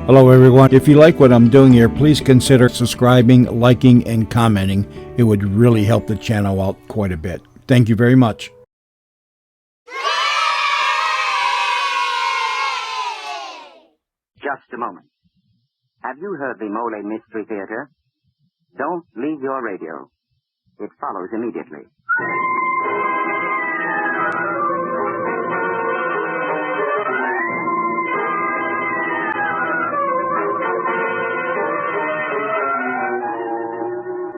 Hello, everyone. If you like what I'm doing here, please consider subscribing, liking, and commenting. It would really help the channel out quite a bit. Thank you very much. Just a moment. Have you heard the Molle Mystery Theater? Don't leave your radio. It follows immediately.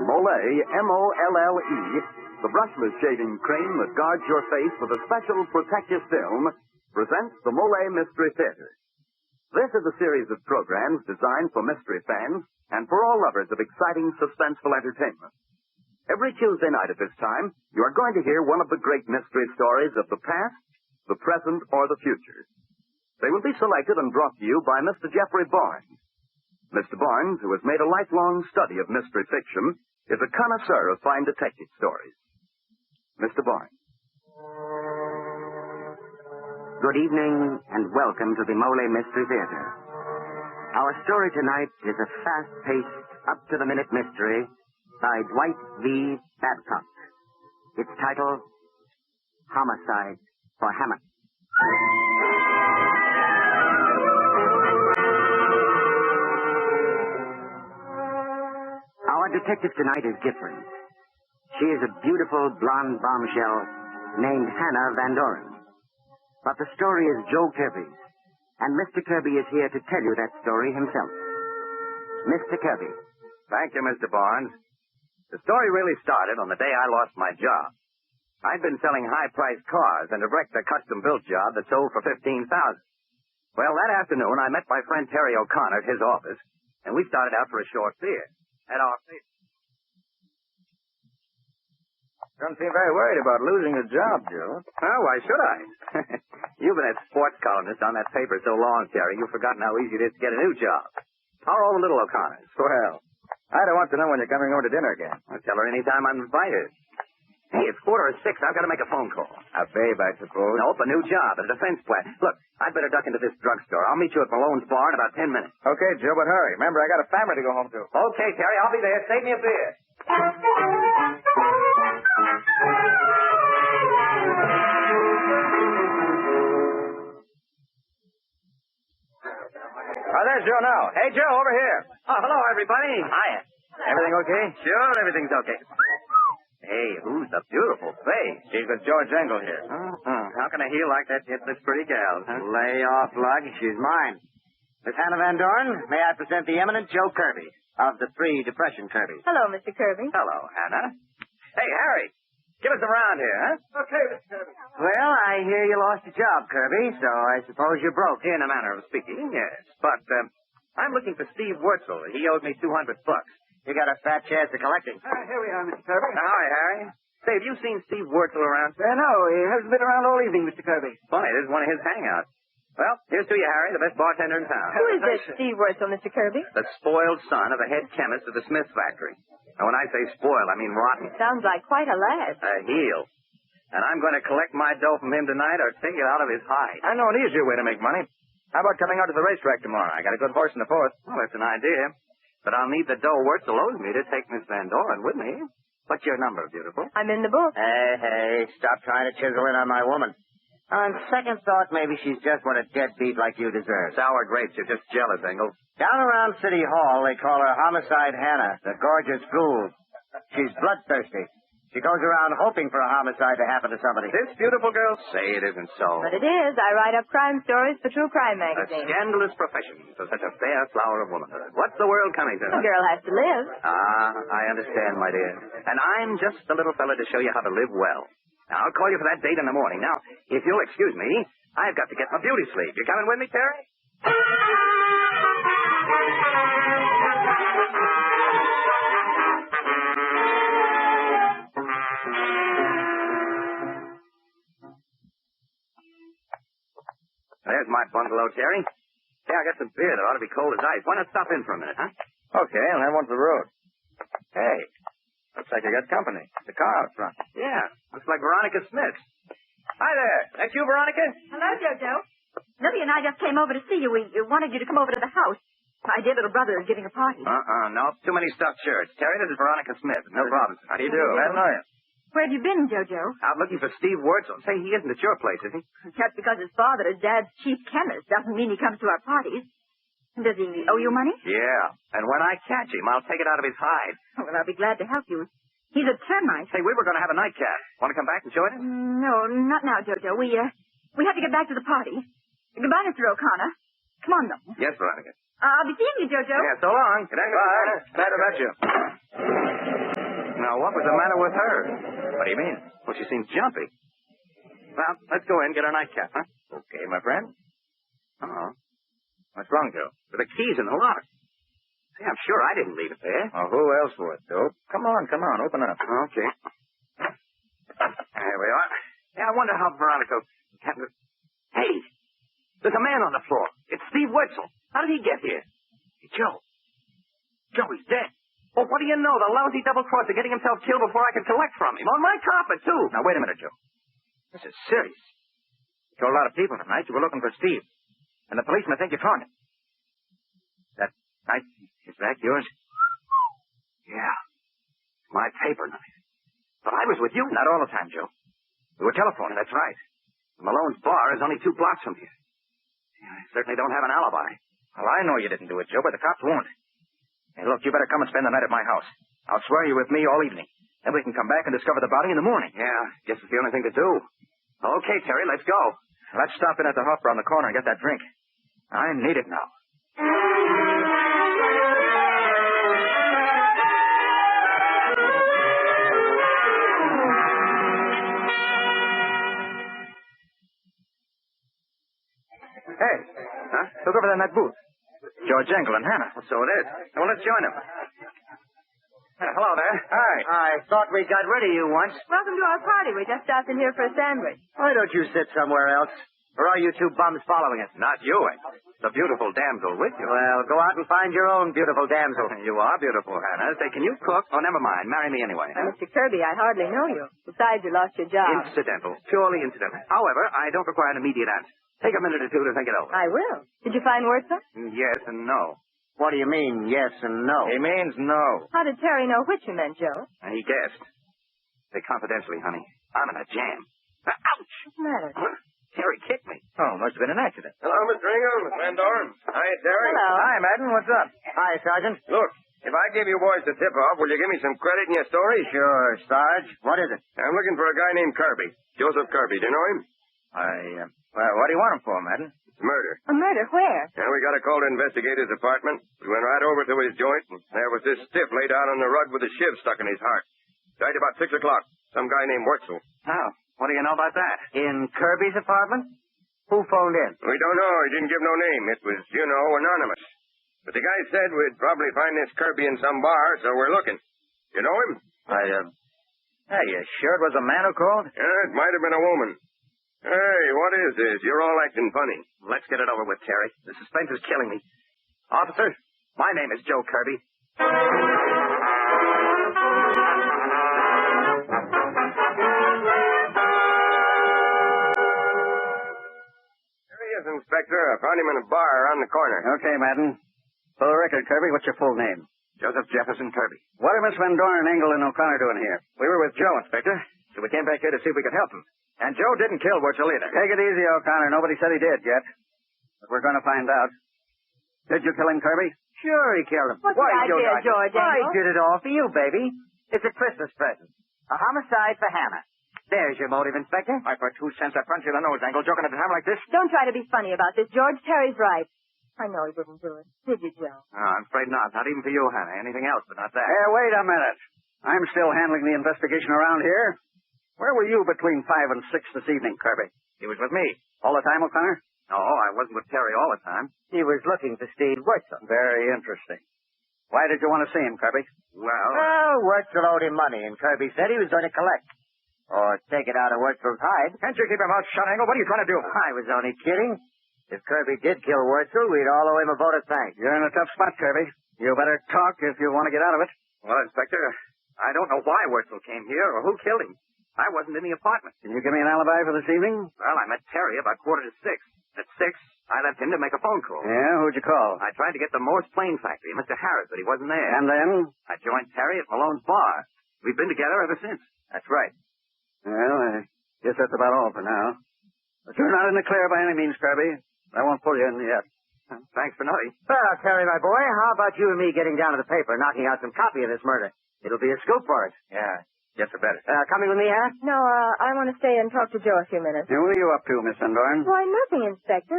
Molle, M-O-L-L-E, the brushless shaving cream that guards your face with a special protective film, presents the Molle Mystery Theater. This is a series of programs designed for mystery fans and for all lovers of exciting, suspenseful entertainment. Every Tuesday night at this time, you are going to hear one of the great mystery stories of the past, the present, or the future. They will be selected and brought to you by Mr. Jeffrey Barnes. Mr. Barnes, who has made a lifelong study of mystery fiction, is a connoisseur of fine detective stories. Mr. Barnes. Good evening and welcome to the Molle Mystery Theater. Our story tonight is a fast-paced, up-to-the-minute mystery by Dwight V. Babcock. Its title, Homicide for Hammett. Our detective tonight is different. She is a beautiful blonde bombshell named Hannah Van Doren. But the story is Joe Kirby's, and Mr. Kirby is here to tell you that story himself. Mr. Kirby. Thank you, Mr. Barnes. The story really started on the day I lost my job. I'd been selling high-priced cars and had wrecked a custom-built job that sold for $15,000. Well, that afternoon, I met my friend Terry O'Connor at his office, and we started out for a short beer at our place. Don't seem very worried about losing a job, Joe. Oh, why should I? You've been a sports columnist on that paper so long, Terry, you've forgotten how easy it is to get a new job. How are all the little O'Connors? Well, I don't want to know when you're coming over to dinner again. I'll tell her any time I'm invited. Hey, it's 5:45. I've got to make a phone call. A babe, I suppose. Nope, a new job at a defense plant. Look, I'd better duck into this drugstore. I'll meet you at Malone's bar in about 10 minutes. Okay, Joe, but hurry. Remember, I got a family to go home to. Okay, Terry, I'll be there. Save me a beer. Oh, there's Joe now. Hey, Joe, over here. Oh, hello, everybody. Hiya. Everything okay? Sure, everything's okay. Hey, who's the beautiful face? She's with George Engel here. How can a heel like that hit this pretty gal, huh? Lay off, Lug. She's mine. Miss Hannah Van Doren, may I present the eminent Joe Kirby of the Three Depression Kirbys. Hello, Mr. Kirby. Hello, Hannah. Hey, Harry, give us a round here, huh? Okay, Mr. Kirby. Well, I hear you lost a job, Kirby, so I suppose you're broke. In a manner of speaking, yes. But I'm looking for Steve Wurzel. He owed me $200. You got a fat chance of collecting. Here we are, Mr. Kirby. Hi, Harry. Say, have you seen Steve Wurzel around? No, he hasn't been around all evening, Mr. Kirby. Funny, this is one of his hangouts. Well, here's to you, Harry, the best bartender in town. Who is this Steve Wurzel, Mr. Kirby? The spoiled son of the head chemist of the Smith factory. And when I say spoiled, I mean rotten. Sounds like quite a lad. A heel. And I'm going to collect my dough from him tonight or take it out of his hide. I know an easier way to make money. How about coming out to the racetrack tomorrow? I got a good horse in the fourth. Well, that's an idea. But I'll need the dough Wurzel owes me to take Miss Van Doren with me. What's your number, beautiful? I'm in the book. Hey, stop trying to chisel in on my woman. On second thought, maybe she's just what a deadbeat like you deserves. Sour grapes, you're just jealous, Engel. Down around City Hall, they call her Homicide Hannah, the gorgeous fool. She's bloodthirsty. She goes around hoping for a homicide to happen to somebody. This beautiful girl? Say it isn't so. But it is. I write up crime stories for True Crime A magazine. scandalous profession for such a fair flower of womanhood. What's the world coming to? A girl has to live. Ah, I understand, my dear. And I'm just the little fella to show you how to live well. Now, I'll call you for that date in the morning. Now, if you'll excuse me, I've got to get my beauty sleep. You coming with me, Terry? There's my bungalow, Terry. Hey, I got some beer that ought to be cold as ice. Why not stop in for a minute, huh? Okay, I'll have one for the road. Hey, Looks like I got company. The car out front. yeah, looks like Veronica Smith. Hi there. That's you, Veronica? Hello, Jojo. Lily and I just came over to see you. We wanted you to come over to the house. My dear little brother is giving a party. No. Too many stuffed shirts. Terry, this is Veronica Smith. No problem. How do you do? How do you do? Glad to know you. Where have you been, Jojo? Out looking for Steve Wurzel. Say, he isn't at your place, is he? Just because his father is Dad's chief chemist doesn't mean he comes to our parties. Does he owe you money? Yeah. And when I catch him, I'll take it out of his hide. Oh, well, I'll be glad to help you. He's a termite. Hey, we were going to have a nightcap. Want to come back and join us? No, not now, Jojo. We have to get back to the party. Goodbye, Mr. O'Connor. Come on, though. Yes, Veronica. I'll be seeing you, Jojo. Yeah, so long. Good night. Bye. Glad to meet you. Now, what was the matter with her? What do you mean? Well, she seemed jumpy. Well, let's go in and get our nightcap, huh? Okay, my friend. Uh-oh. What's wrong, Joe? With the keys in the lock. See, I'm sure I didn't leave it there. Well, who else would, Dope? Come on, open up. Okay. There we are. Yeah, I wonder how Veronica... Hey! There's a man on the floor. It's Steve Wurzel. How did he get here? Hey, Joe. Joe, he's dead. Oh, what do you know? The lousy double-crosser getting himself killed before I can collect from him. On my carpet, too. Now, wait a minute, Joe. This is serious. You told a lot of people tonight you were looking for Steve. And the policemen think you found him. That knife, is that yours? Yeah. My paper knife. But I was with you. Not all the time, Joe. We were telephoning, that's right. Malone's bar is only 2 blocks from here. I certainly don't have an alibi. Well, I know you didn't do it, Joe, but the cops won't. Hey, look, you better come and spend the night at my house. I'll swear you with me all evening. Then we can come back and discover the body in the morning. Yeah, guess it's the only thing to do. Okay, Terry, let's go. Let's stop in at the Hopper on the corner and get that drink. I need it now. Hey, huh? Look over there in that booth. George Engel and Hannah. Well, so it is. Well, let's join them. Hello there. Hi. I thought we got rid of you once. Welcome to our party. We just stopped in here for a sandwich. Why don't you sit somewhere else? Or are you 2 bums following us? Not you, Engel. The beautiful damsel with you. Well, go out and find your own beautiful damsel. You are beautiful, Hannah. Say, can you cook? Oh, never mind. Marry me anyway. Mr. Kirby, I hardly know you. Besides, you lost your job. Incidental. Purely incidental. However, I don't require an immediate answer. Take a minute or 2 to think it over. I will. Did you find Wurzel? Yes and no. What do you mean, yes and no? He means no. How did Terry know which you meant, Joe? He guessed. Say confidentially, honey. I'm in a jam. Ouch! What's the matter? Huh? Terry kicked me. Oh, must have been an accident. Hello, Mr. Engel, Miss Van Dorn. Hi, Terry. Hello. Hi, Madden. What's up? Hi, Sergeant. Look, if I give you boys the tip-off, will you give me some credit in your story? Sure, Sarge. What is it? I'm looking for a guy named Kirby. Joseph Kirby. Do you know him? Well, what do you want him for, Madden? It's murder. A murder? Where? And we got a call to investigate his apartment. We went right over to his joint, and there was this stiff laid out on the rug with a shiv stuck in his heart. Died about 6 o'clock. Some guy named Wurzel. Oh, what do you know about that? In Kirby's apartment? Who phoned in? We don't know. He didn't give no name. It was, anonymous. But the guy said we'd probably find this Kirby in some bar, so we're looking. You know him? Hey, you sure it was a man who called? Yeah, it might have been a woman. Hey, what is this? You're all acting funny. Let's get it over with, Terry. The suspense is killing me. Officer, my name is Joe Kirby. Here he is, Inspector. I found him in a bar around the corner. Okay, Madden. For the record, Kirby, what's your full name? Joseph Jefferson Kirby. What are Miss Van Dorn, Engel, and O'Connor doing here? We were with Joe, Inspector, so we came back here to see if we could help him. And Joe didn't kill Wurzel either. Take it easy, O'Connor. Nobody said he did yet. But we're going to find out. Did you kill him, Kirby? Sure, he killed him. What's the idea, George? I did it all for you, baby. It's a Christmas present. A homicide for Hannah. There's your motive, Inspector. Why, for 2 cents, I punch you in the nose, Angle, joking at a time like this. Don't try to be funny about this, George. Terry's right. I know he didn't do it. Did you, Joe? No, I'm afraid not. Not even for you, Hannah. Anything else, but not that. Hey, wait a minute. I'm still handling the investigation around here. Where were you between 5 and 6 this evening, Kirby? He was with me. All the time, O'Connor? No, I wasn't with Terry all the time. He was looking for Steve Wurzel. Very interesting. Why did you want to see him, Kirby? Well, Wurzel owed him money, and Kirby said he was going to collect. Or take it out of Wurzel's hide. can't you keep your mouth shut, Angle? What are you trying to do? I was only kidding. If Kirby did kill Wurzel, we'd all owe him a vote of thanks. You're in a tough spot, Kirby. You better talk if you want to get out of it. Well, Inspector, I don't know why Wurzel came here or who killed him. I wasn't in the apartment. Can you give me an alibi for this evening? Well, I met Terry about 5:45. At 6, I left him to make a phone call. Yeah, who'd you call? I tried to get the Morse Plane Factory, Mr. Harris, but he wasn't there. And then? I joined Terry at Malone's bar. We've been together ever since. That's right. Well, I guess that's about all for now. But you're not in the clear by any means, Kirby. I won't pull you in yet. Thanks for nothing. Well, Terry, my boy, how about you and me getting down to the paper, knocking out some copy of this murder? It'll be a scoop for us. Yeah, guess I better. Coming with me, huh? No, I want to stay and talk to Joe a few minutes. And what are you up to, Miss Endorn? Why, nothing, Inspector.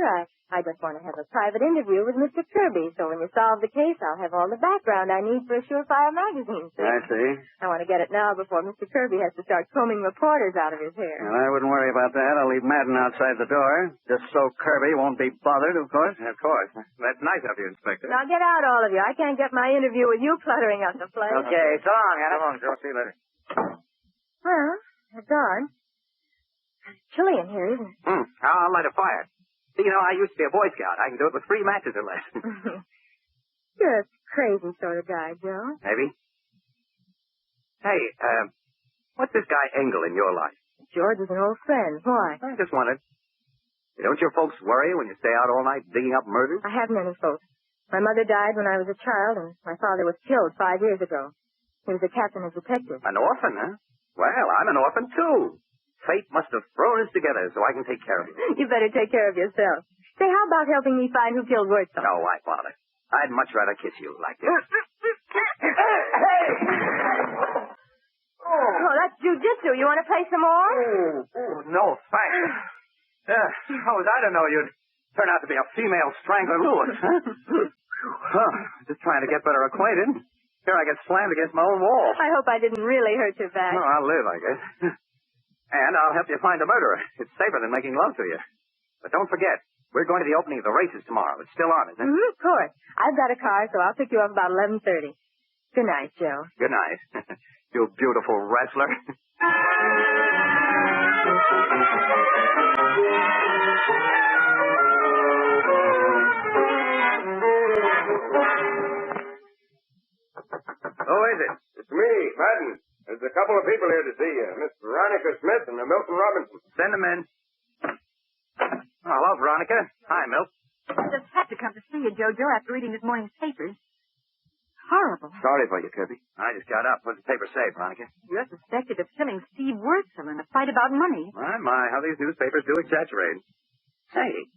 I just want to have a private interview with Mr. Kirby, so when you solve the case, I'll have all the background I need for a surefire magazine. See? I see. I want to get it now before Mr. Kirby has to start combing reporters out of his hair. Well, I wouldn't worry about that. I'll leave Madden outside the door, just so Kirby won't be bothered, of course. Of course. That's nice of you, Inspector. Now get out, all of you. I can't get my interview with you cluttering up the place. Okay, so long, Hannah. Come on, Joe. See you later. Well, it's dark. Chilly in here, isn't it? I'll light a fire. See, you know, I used to be a Boy Scout. I can do it with 3 matches or less. You're a crazy sort of guy, Joe. Maybe. Hey, what's this guy Engel in your life? George is an old friend. Why? I just wondered. Don't your folks worry when you stay out all night digging up murders? I haven't any folks. My mother died when I was a child, and my father was killed 5 years ago. He was a captain of detectives. An orphan, huh? Well, I'm an orphan, too. Fate must have thrown us together so I can take care of you. You better take care of yourself. Say, how about helping me find who killed Wurzel? No, why bother? I'd much rather kiss you like this. Hey! Oh, that's jujitsu. You want to play some more? No, thanks. How was I to know you'd turn out to be a female strangler Lewis, huh? Just trying to get better acquainted. Here I get slammed against my own wall. I hope I didn't really hurt your back. No, I'll live, I guess. And I'll help you find a murderer. It's safer than making love to you. But don't forget, we're going to the opening of the races tomorrow. It's still on, isn't it? Of course. I've got a car, so I'll pick you up about 11:30. Good night, Joe. Good night. You beautiful wrestler. Who is it? It's me, Madden. There's a couple of people here to see you. Miss Veronica Smith and Milton Robinson. Send them in. Oh, hello, Veronica. Hi, Milt. I just had to come to see you, Jojo, after reading this morning's papers. Horrible. Sorry for you, Kirby. I just got up. What's the paper say, Veronica? You're suspected of killing Steve Wurzel in a fight about money. My, how these newspapers do exaggerate. Say,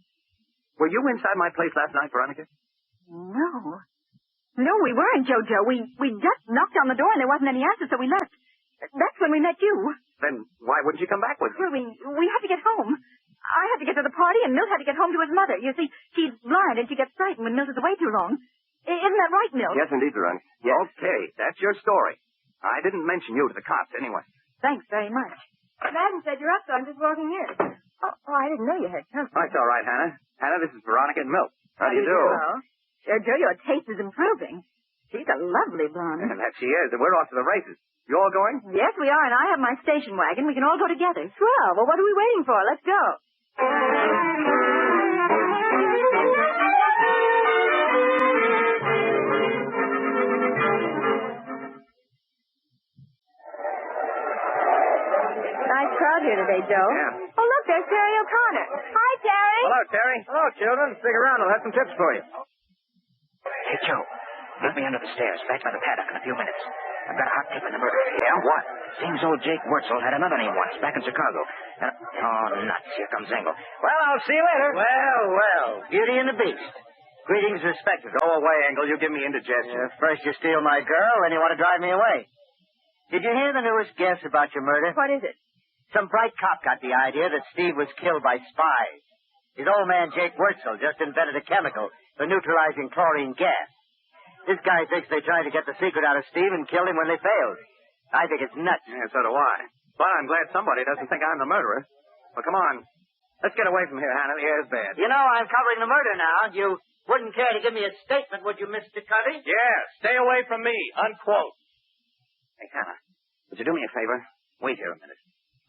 were you inside my place last night, Veronica? No. No, we weren't, Jojo. We just knocked on the door and there wasn't any answer, so we left. That's when we met you. Then why wouldn't you come back with me? Well, we had to get home. I had to get to the party, and Milt had to get home to his mother. You see, she's blind, and she gets frightened when Milt is away too long. Isn't that right, Milt? Yes, indeed, Veronica. Yes. Okay, that's your story. I didn't mention you to the cops anyway. Thanks very much. Madden said you're up, so I'm just walking in. Oh, I didn't know you had company. That's all right, Hannah. Hannah, this is Veronica and Milt. How do you do? Jojo, your taste is improving. She's a lovely blonde. And that she is, and we're off to the races. You all going? Yes, we are, and I have my station wagon. We can all go together. Swell. Well, what are we waiting for? Let's go. Nice crowd here today, Joe. Yeah. Oh, look, there's Terry O'Connor. Hi, Terry. Hello, Terry. Hello, children. Stick around. I'll have some tips for you. Hey, Joe. Meet me under the stairs, back by the paddock in a few minutes. I've got a hot tip in the murder. Yeah? What? Seems old Jake Wurzel had another name once, back in Chicago. Oh, nuts. Here comes Engel. Well, I'll see you later. Well. Beauty and the Beast. Greetings respected. Go away, Engel. You give me indigestion. First you steal my girl, then you want to drive me away. Did you hear the newest guess about your murder? What is it? Some bright cop got the idea that Steve was killed by spies. His old man, Jake Wurzel, just invented a chemical for neutralizing chlorine gas. This guy thinks they tried to get the secret out of Steve and killed him when they failed. I think it's nuts. Yeah, so do I. But I'm glad somebody doesn't think I'm the murderer. Well, come on. Let's get away from here, Hannah. The air's bad. You know, I'm covering the murder now. You wouldn't care to give me a statement, would you, Mr. Covey? Yeah, stay away from me. Unquote. Hey, Hannah, would you do me a favor? Wait here a minute.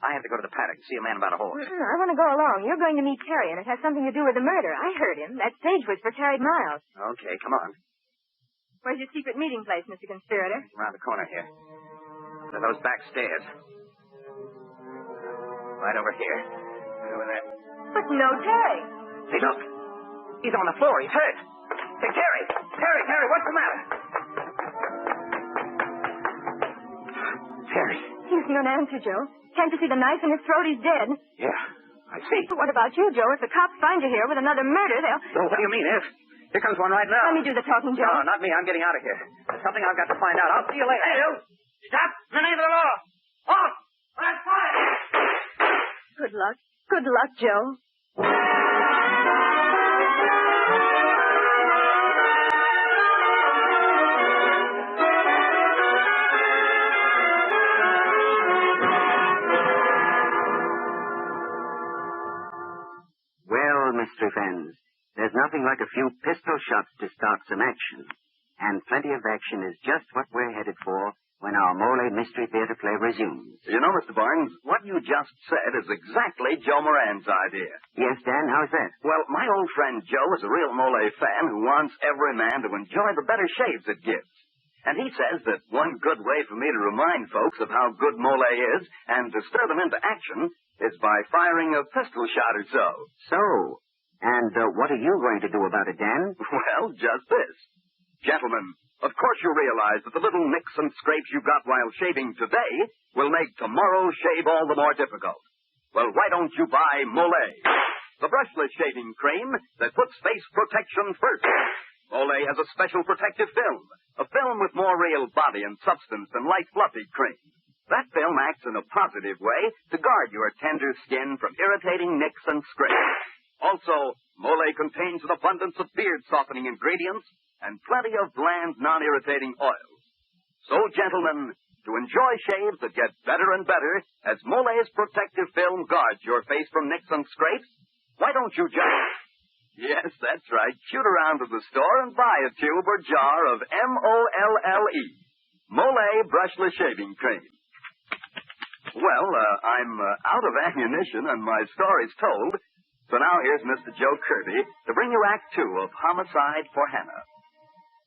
I have to go to the paddock and see a man about a horse. I want to go along. You're going to meet Terry, and it has something to do with the murder. I heard him. That stage was for Terry Miles. Okay, come on. Where's your secret meeting place, Mr. Conspirator? Around the corner here. To those back stairs. Right over here. Right over there. But no Terry. Hey, look. He's on the floor. He's hurt. Hey, Terry. Terry, what's the matter? Terry. He's no answer, Joe. Can't you see the knife in his throat? He's dead. Yeah, I see. But what about you, Joe? If the cops find you here with another murder, they'll... Oh, what do you mean, if? Here comes one right now. Let me do the talking, Joe. No, not me. I'm getting out of here. There's something I've got to find out. I'll see you later. Hey, you! Stop! In the name of the law! Off! That's fine! Good luck. Good luck, Joe. Well, mystery friends, there's nothing like a few pistol shots to start some action. And plenty of action is just what we're headed for when our Molle Mystery Theater play resumes. You know, Mr. Barnes, what you just said is exactly Joe Moran's idea. Yes, Dan, how's that? Well, my old friend Joe is a real Molle fan who wants every man to enjoy the better shaves it gives. And he says that one good way for me to remind folks of how good Molle is and to stir them into action is by firing a pistol shot or so. So, and what are you going to do about it, Dan? Well, just this. Gentlemen, of course you realize that the little nicks and scrapes you got while shaving today will make tomorrow's shave all the more difficult. Well, why don't you buy Molle, the brushless shaving cream that puts face protection first. Molle has a special protective film, a film with more real body and substance than light fluffy cream. That film acts in a positive way to guard your tender skin from irritating nicks and scrapes. Also, Molle contains an abundance of beard-softening ingredients and plenty of bland, non-irritating oils. So, gentlemen, to enjoy shaves that get better and better as Molle's protective film guards your face from nicks and scrapes, why don't you just... Yes, that's right. Shoot around to the store and buy a tube or jar of M-O-L-L-E, Molle Brushless Shaving Cream. Well, I'm out of ammunition and my story's told, so now here's Mr. Joe Kirby to bring you Act 2 of Homicide for Hannah.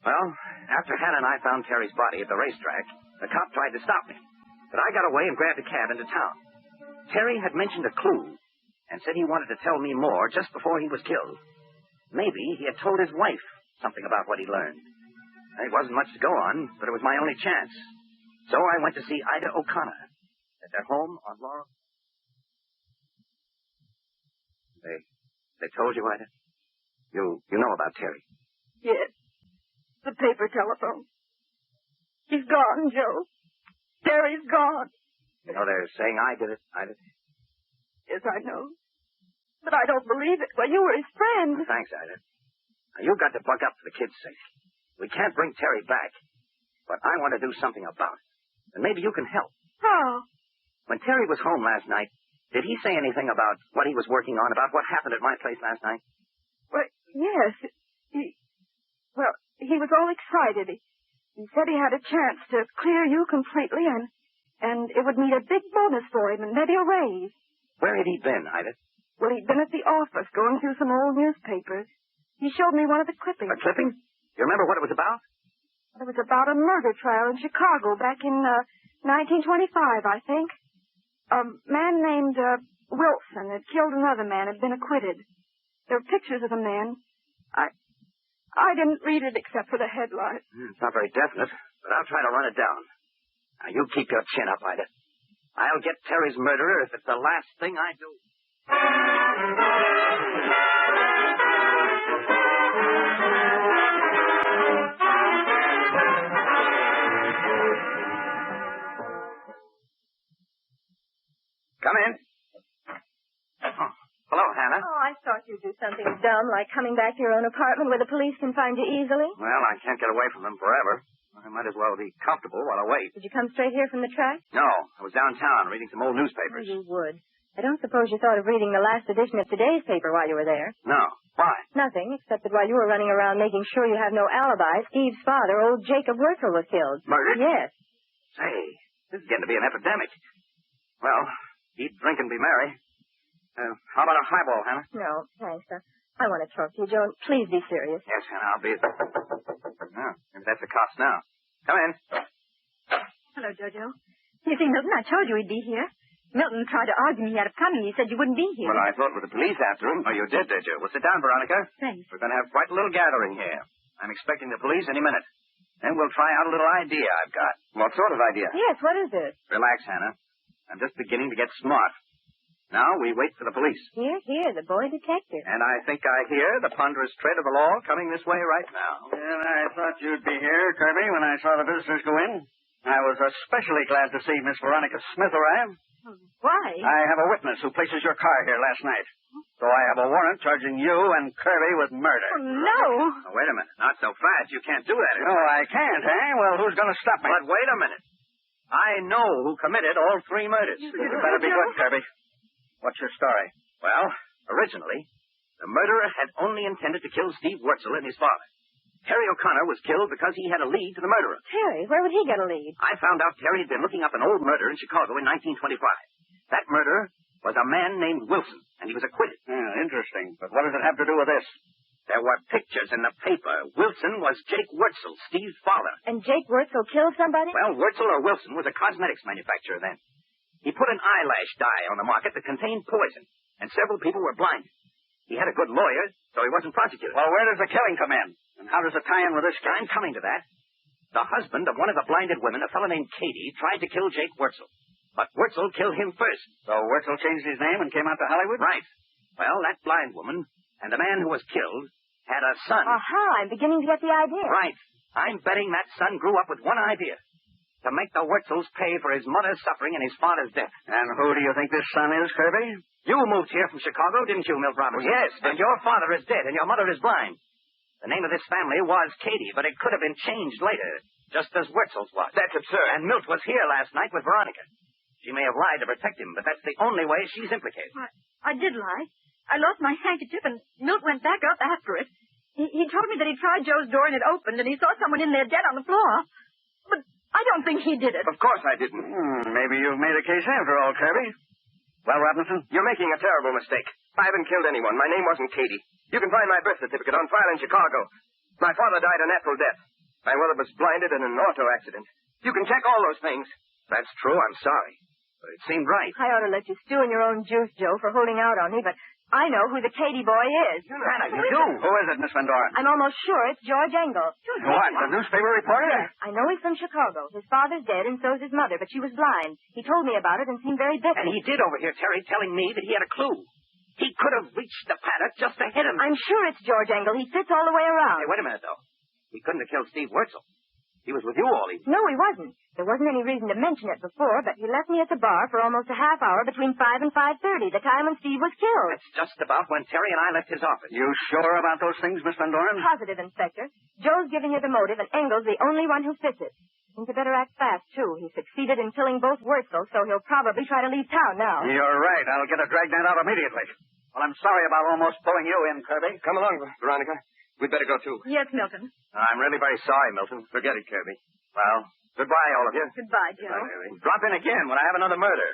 Well, after Hannah and I found Terry's body at the racetrack, the cop tried to stop me. But I got away and grabbed a cab into town. Terry had mentioned a clue and said he wanted to tell me more just before he was killed. Maybe he had told his wife something about what he learned. It wasn't much to go on, but it was my only chance. So I went to see Ida O'Connor at their home on Laurel. They told you, Ida? You know about Terry? Yes. The paper telephone. He's gone, Joe. Terry's gone. You know, they're saying I did it. I did. Yes, I know. But I don't believe it. Well, you were his friend. Thanks, Ida. Now, you've got to buck up for the kid's sake. We can't bring Terry back. But I want to do something about it. And maybe you can help. How? When Terry was home last night, did he say anything about what he was working on, about what happened at my place last night? Well, yes. He was all excited. He said he had a chance to clear you completely, and it would mean a big bonus for him and maybe a raise. Where had he been, Ida? Well, he'd been at the office going through some old newspapers. He showed me one of the clippings. A clipping? You remember what it was about? It was about a murder trial in Chicago back in 1925, I think. A man named Wilson had killed another man, had been acquitted. There were pictures of the man. I didn't read it except for the headline. It's not very definite, but I'll try to run it down. Now, you keep your chin up, Ida. I'll get Terry's murderer if it's the last thing I do. Come in. Oh, hello, Hannah. Oh, I thought you'd do something dumb like coming back to your own apartment where the police can find you easily. Well, I can't get away from them forever. I might as well be comfortable while I wait. Did you come straight here from the track? No, I was downtown reading some old newspapers. Oh, you would. I don't suppose you thought of reading the last edition of today's paper while you were there. No. Why? Nothing, except that while you were running around making sure you have no alibi, Steve's father, old Jacob Wurzel, was killed. Murdered? Yes. Say, this is getting to be an epidemic. Well, eat, drink, and be merry. How about a highball, Hannah? No, thanks. I want to talk to you, Joe. Please be serious. Yes, Hannah, I'll be... Oh, maybe that's the cops now. Come in. Hello, Jojo. You see, Milton, I told you he'd be here. Milton tried to argue me out of coming. He said you wouldn't be here. Well, I thought with the police after him. Oh, you did you? Well, sit down, Veronica. Thanks. We're going to have quite a little gathering here. I'm expecting the police any minute. Then we'll try out a little idea I've got. What sort of idea? Yes, what is it? Relax, Hannah. I'm just beginning to get smart. Now we wait for the police. Here, the boy detective. And I think I hear the ponderous tread of the law coming this way right now. Well, I thought you'd be here, Kirby, when I saw the visitors go in. I was especially glad to see Miss Veronica Smith arrive. Why? I have a witness who places your car here last night. So I have a warrant charging you and Kirby with murder. Oh, no. Oh, wait a minute. Not so fast. You can't do that. No, I can't, eh? Well, who's going to stop me? But wait a minute. I know who committed all 3 murders. You better be good, Kirby. What's your story? Well, originally, the murderer had only intended to kill Steve Wurzel and his father. Terry O'Connor was killed because he had a lead to the murderer. Terry, where would he get a lead? I found out Terry had been looking up an old murder in Chicago in 1925. That murderer was a man named Wilson, and he was acquitted. Interesting. But what does it have to do with this? There were pictures in the paper. Wilson was Jake Wurzel, Steve's father. And Jake Wurzel killed somebody? Well, Wurzel or Wilson was a cosmetics manufacturer then. He put an eyelash dye on the market that contained poison, and several people were blinded. He had a good lawyer, so he wasn't prosecuted. Well, where does the killing come in? And how does it tie in with this case? I'm coming to that. The husband of one of the blinded women, a fellow named Katie, tried to kill Jake Wurzel. But Wurzel killed him first. So Wurzel changed his name and came out to Hollywood? Right. Well, that blind woman and the man who was killed had a son. Aha, I'm beginning to get the idea. Right. I'm betting that son grew up with one idea. To make the Wurzels pay for his mother's suffering and his father's death. And who do you think this son is, Kirby? You moved here from Chicago, didn't you, Milt Robertson? Yes. And your father is dead and your mother is blind. The name of this family was Katie, but it could have been changed later, just as Wurzel's was. That's absurd. And Milt was here last night with Veronica. She may have lied to protect him, but that's the only way she's implicated. I did lie. I lost my handkerchief, and Milt went back up after it. He told me that he tried Joe's door and it opened, and he saw someone in there dead on the floor. But I don't think he did it. Of course I didn't. Maybe you've made a case after all, Kirby. Well, Robinson? You're making a terrible mistake. I haven't killed anyone. My name wasn't Katie. You can find my birth certificate on file in Chicago. My father died a natural death. My mother was blinded in an auto accident. You can check all those things. That's true, I'm sorry. But it seemed right. I ought to let you stew in your own juice, Joe, for holding out on me, but I know who the Katie boy is. Hannah, you do? Who is it, Miss Van Doren? I'm almost sure it's George Engel. What, the newspaper reporter? Yes, I know he's from Chicago. His father's dead, and so's his mother, but she was blind. He told me about it and seemed very bitter. And he did overhear Terry telling me that he had a clue. He could have reached the paddock just to hit him. I'm sure it's George Engel. He fits all the way around. Hey, wait a minute, though. He couldn't have killed Steve Wurzel. He was with you all evening. No, he wasn't. There wasn't any reason to mention it before, but he left me at the bar for almost a half hour between 5 and 5:30, the time when Steve was killed. That's just about when Terry and I left his office. You sure about those things, Miss Van Doren? Positive, Inspector. Joe's giving you the motive, and Engel's the only one who fits it. Think you better act fast, too. He succeeded in killing both Wurzel, so he'll probably try to leave town now. You're right. I'll get a dragnet out immediately. Well, I'm sorry about almost pulling you in, Kirby. Come along, Veronica. We'd better go, too. Yes, Milton. I'm really very sorry, Milton. Forget it, Kirby. Well, goodbye, all of you. Goodbye, Joe. Goodbye, drop in again when I have another murder.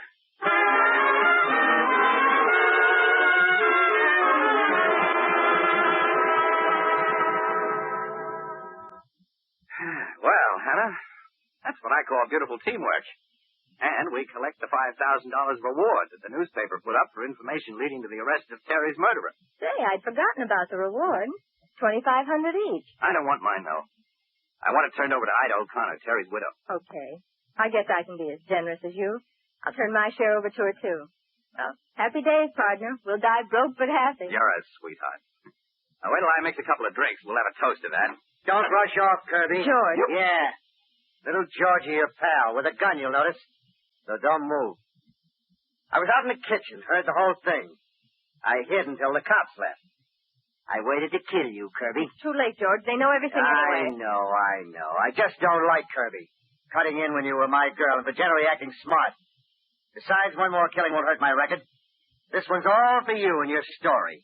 Well, Hannah, that's what I call beautiful teamwork. And we collect the $5,000 reward that the newspaper put up for information leading to the arrest of Terry's murderer. Say, I'd forgotten about the reward. $2,500 each. I don't want mine, though. I want it turned over to Ida O'Connor, Terry's widow. Okay. I guess I can be as generous as you. I'll turn my share over to her, too. Well, happy days, partner. We'll die broke but happy. You're a sweetheart. Now, wait till I mix a couple of drinks. We'll have a toast to that. Don't rush off, Kirby. George. Yeah. Little Georgie, your pal, with a gun, you'll notice. So don't move. I was out in the kitchen, heard the whole thing. I hid until the cops left. I waited to kill you, Kirby. It's too late, George. They know everything anyway. I know. I just don't like Kirby. Cutting in when you were my girl and for generally acting smart. Besides, one more killing won't hurt my record. This one's all for you and your story.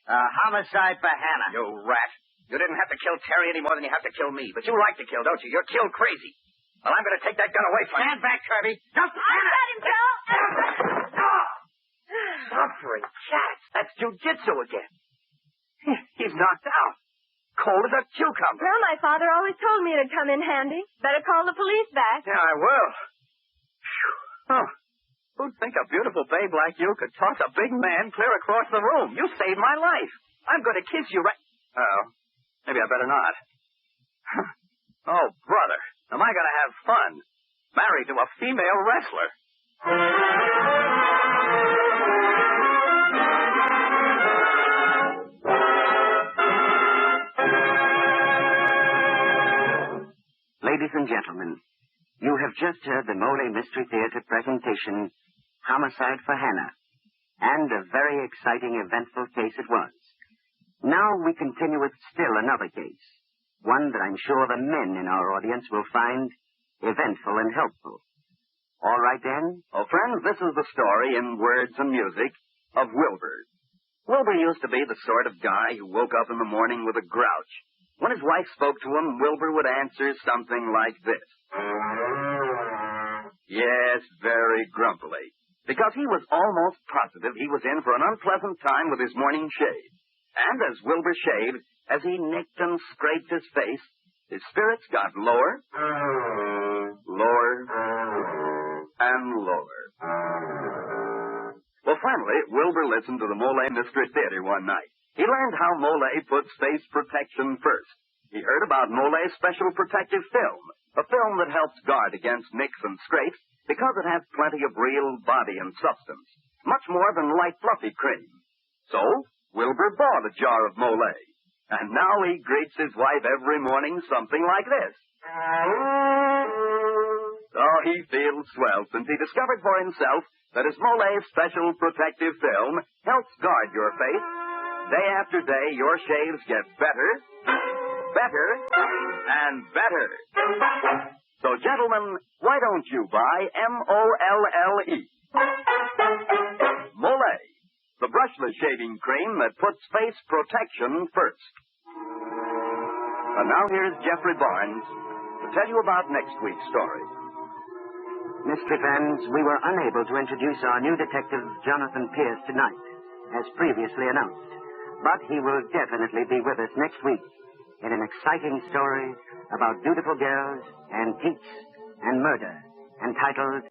Homicide for Hannah. You rat. You didn't have to kill Terry any more than you have to kill me. But you like to kill, don't you? You're kill crazy. Well, I'm going to take that gun away from you. Stand back, Kirby. Don't I got him, Joe. Suffering cats. That's jujitsu again. He's knocked out. Cold as a cucumber. Well, my father always told me it'd come in handy. Better call the police back. Yeah, I will. Phew. Oh, Who'd think a beautiful babe like you could toss a big man clear across the room? You saved my life. I'm going to kiss you right... Oh, maybe I better not. Oh, brother, am I going to have fun? Married to a female wrestler. Ladies and gentlemen, you have just heard the Molle Mystery Theater presentation, Homicide for Hannah, and a very exciting, eventful case it was. Now we continue with still another case, one that I'm sure the men in our audience will find eventful and helpful. All right, then? Oh, friends, this is the story in words and music of Wilbur. Wilbur used to be the sort of guy who woke up in the morning with a grouch. When his wife spoke to him, Wilbur would answer something like this. Yes, very grumpily, because he was almost positive he was in for an unpleasant time with his morning shave. And as Wilbur shaved, as he nicked and scraped his face, his spirits got lower, lower, and lower. Well, finally, Wilbur listened to the Molle Mystery Theater one night. He learned how Molle puts face protection first. He heard about Molle's special protective film, a film that helps guard against nicks and scrapes because it has plenty of real body and substance, much more than light fluffy cream. So, Wilbur bought a jar of Molle, and now he greets his wife every morning something like this. Oh, he feels swell since he discovered for himself that his Molle's special protective film helps guard your face. Day after day, your shaves get better, better, and better. So, gentlemen, why don't you buy Molle? Molle, the brushless shaving cream that puts face protection first. And now here's Jeffrey Barnes to tell you about next week's story. Mystery fans, we were unable to introduce our new detective, Jonathan Pierce, tonight, as previously announced. But he will definitely be with us next week in an exciting story about beautiful girls, antiques, and murder, entitled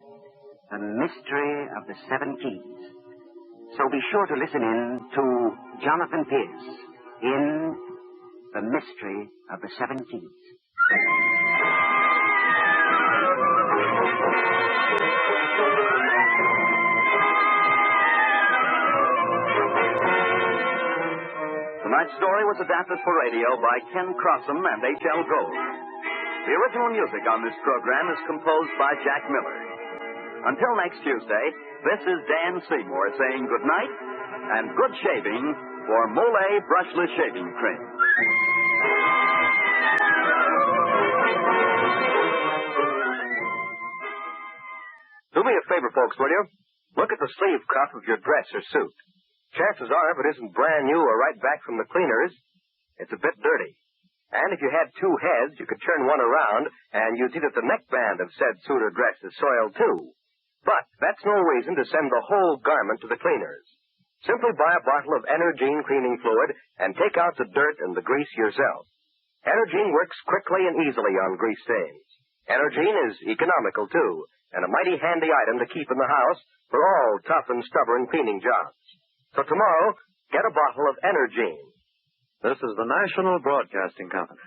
The Mystery of the Seven Keys. So be sure to listen in to Jonathan Pierce in The Mystery of the Seven Keys. Tonight's story was adapted for radio by Ken Crossum and H.L. Gold. The original music on this program is composed by Jack Miller. Until next Tuesday, this is Dan Seymour saying good night and good shaving for Molle Brushless Shaving Cream. Do me a favor, folks, will you? Look at the sleeve cuff of your dress or suit. Chances are, if it isn't brand new or right back from the cleaners, it's a bit dirty. And if you had two heads, you could turn one around, and you'd see that the neckband of said suit or dress is soiled, too. But that's no reason to send the whole garment to the cleaners. Simply buy a bottle of Energine cleaning fluid and take out the dirt and the grease yourself. Energine works quickly and easily on grease stains. Energine is economical, too, and a mighty handy item to keep in the house for all tough and stubborn cleaning jobs. So tomorrow, get a bottle of Energine. This is the National Broadcasting Company.